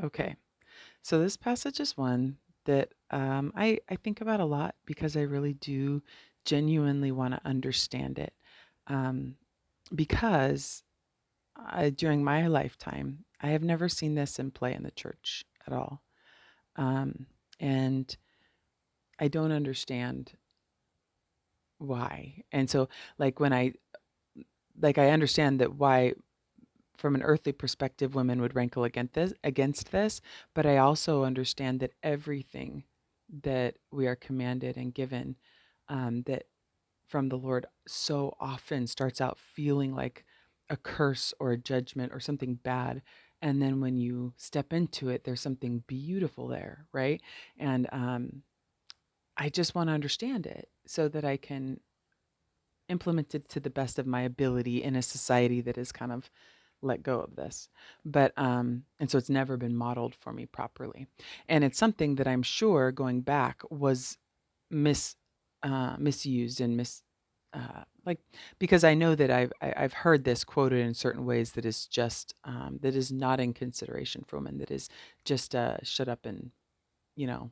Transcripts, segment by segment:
Okay. So this passage is one that I think about a lot because I really do genuinely want to understand it. Um, because during my lifetime, I have never seen this in play in the church at all. Um, and I don't understand why. And so, like, I understand that why from an earthly perspective, women would rankle against this, but I also understand that everything that we are commanded and given, that from the Lord so often starts out feeling like a curse or a judgment or something bad. And then when you step into it, there's something beautiful there, right? And I just want to understand it so that I can implement it to the best of my ability in a society that is kind of let go of this. But and so it's never been modeled for me properly. And it's something that I'm sure going back was mis misused and like, because I know that I've heard this quoted in certain ways that is just that is not in consideration for women, that is just shut up and you know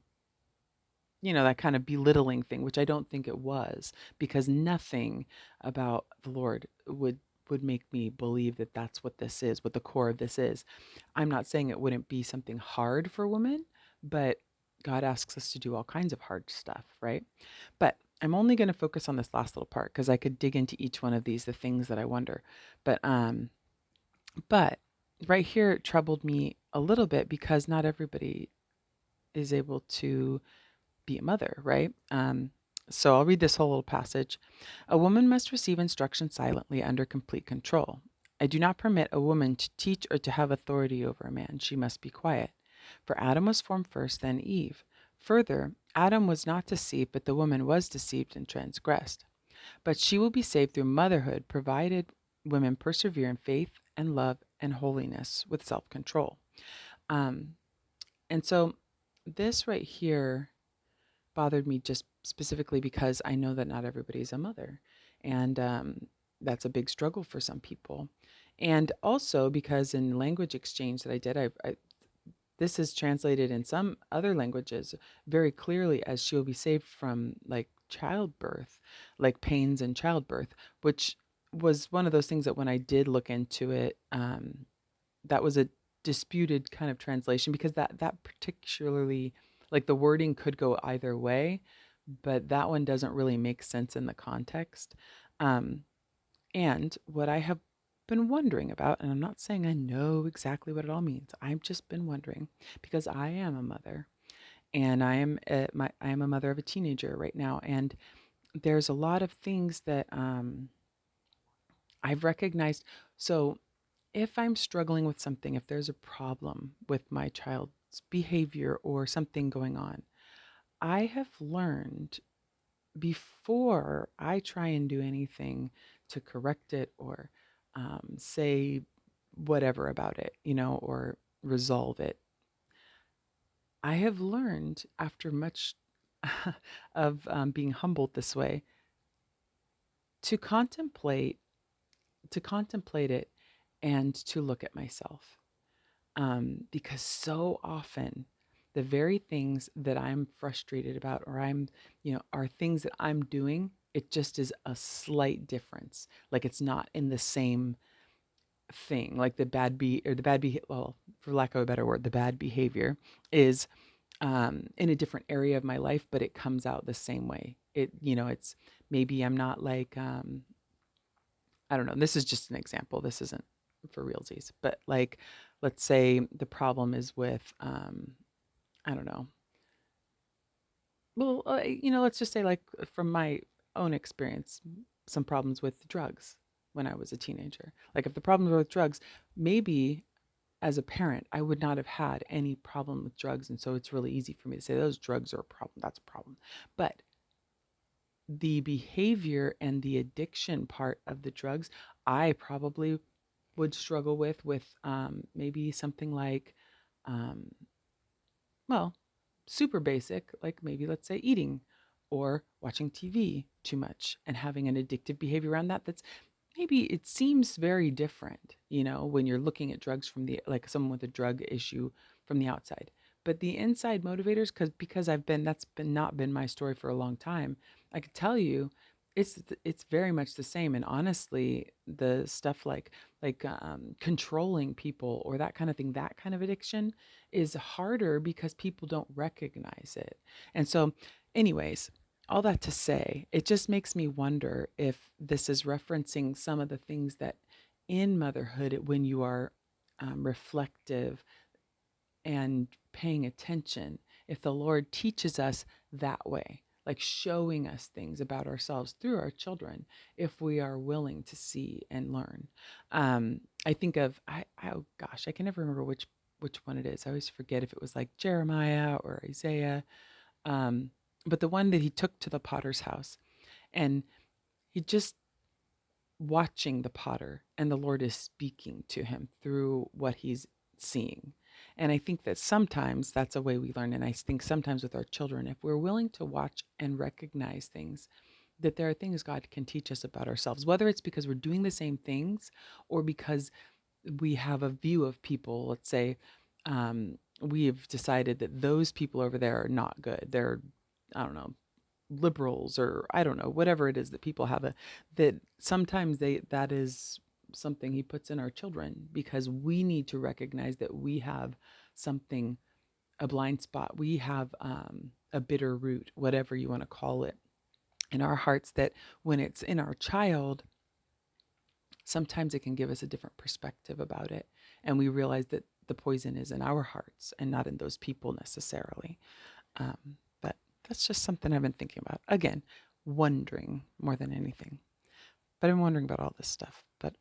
that kind of belittling thing, which I don't think it was, because nothing about the Lord would make me believe that that's what this is, what the core of this is. I'm not saying it wouldn't be something hard for women, but God asks us to do all kinds of hard stuff, right? But I'm only going to focus on this last little part because I could dig into each one of these, the things that I wonder. But but right here it troubled me a little bit because not everybody is able to be a mother, right? So I'll read this whole little passage. A woman must receive instruction silently under complete control. I do not permit a woman to teach or to have authority over a man. She must be quiet. For Adam was formed first, then Eve. Further, Adam was not deceived, but the woman was deceived and transgressed. But she will be saved through motherhood, provided women persevere in faith and love and holiness with self control. Um, and so this right here bothered me just specifically because I know that not everybody's a mother. And that's a big struggle for some people. And also because in language exchange that I did, this is translated in some other languages very clearly as she will be saved from like childbirth, like pains in childbirth, which was one of those things that when I did look into it, that was a disputed kind of translation because that particularly, like, the wording could go either way, but that one doesn't really make sense in the context. Um, and what I have been wondering about, and I'm not saying I know exactly what it all means. I've just been wondering because I am a mother, and I am a mother of a teenager right now, and there's a lot of things that I've recognized. So if I'm struggling with something, if there's a problem with my child's behavior or something going on, I have learned before I try and do anything to correct it or say whatever about it, or resolve it. I have learned after much of being humbled this way to contemplate it and to look at myself. Because so often the very things that I'm frustrated about or are things that I'm doing, it just is a slight difference. Like it's not in the same thing. Like the bad well, for lack of a better word, the bad behavior is in a different area of my life, but it comes out the same way. It's maybe I'm not like I don't know. This is just an example. This isn't for realsies, but like, let's say the problem is with, I don't know. Well, let's just say like from my own experience, some problems with drugs when I was a teenager. Like if the problems were with drugs, maybe as a parent, I would not have had any problem with drugs. And so it's really easy for me to say those drugs are a problem. That's a problem. But the behavior and the addiction part of the drugs, I probably would struggle with maybe something like, um, well, super basic, like maybe let's say eating or watching TV too much and having an addictive behavior around that. That's maybe it seems very different, when you're looking at drugs from the like someone with a drug issue from the outside. But the inside motivators, because that's been not been my story for a long time. I could tell you, it's very much the same. And honestly, the stuff like controlling people or that kind of thing, that kind of addiction is harder because people don't recognize it. And so, anyways, all that to say, it just makes me wonder if this is referencing some of the things that in motherhood, when you are reflective and paying attention, if the Lord teaches us that way, like showing us things about ourselves through our children, if we are willing to see and learn. I think of, oh gosh, I can never remember which one it is. I always forget if it was like Jeremiah or Isaiah, um, but the one that he took to the potter's house, and he just watching the potter, and the Lord is speaking to him through what he's seeing. And I think that sometimes that's a way we learn. And I think sometimes with our children, if we're willing to watch and recognize things, that there are things God can teach us about ourselves, whether it's because we're doing the same things or because we have a view of people. Let's say we've decided that those people over there are not good. They're, I don't know, liberals, or I don't know, whatever it is that people have that sometimes that is something he puts in our children because we need to recognize that we have something, a blind spot. We have a bitter root, whatever you want to call it, in our hearts, that when it's in our child, sometimes it can give us a different perspective about it. And we realize that the poison is in our hearts and not in those people necessarily. But that's just something I've been thinking about. Again, wondering more than anything. But I'm wondering about all this stuff, but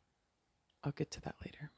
I'll get to that later.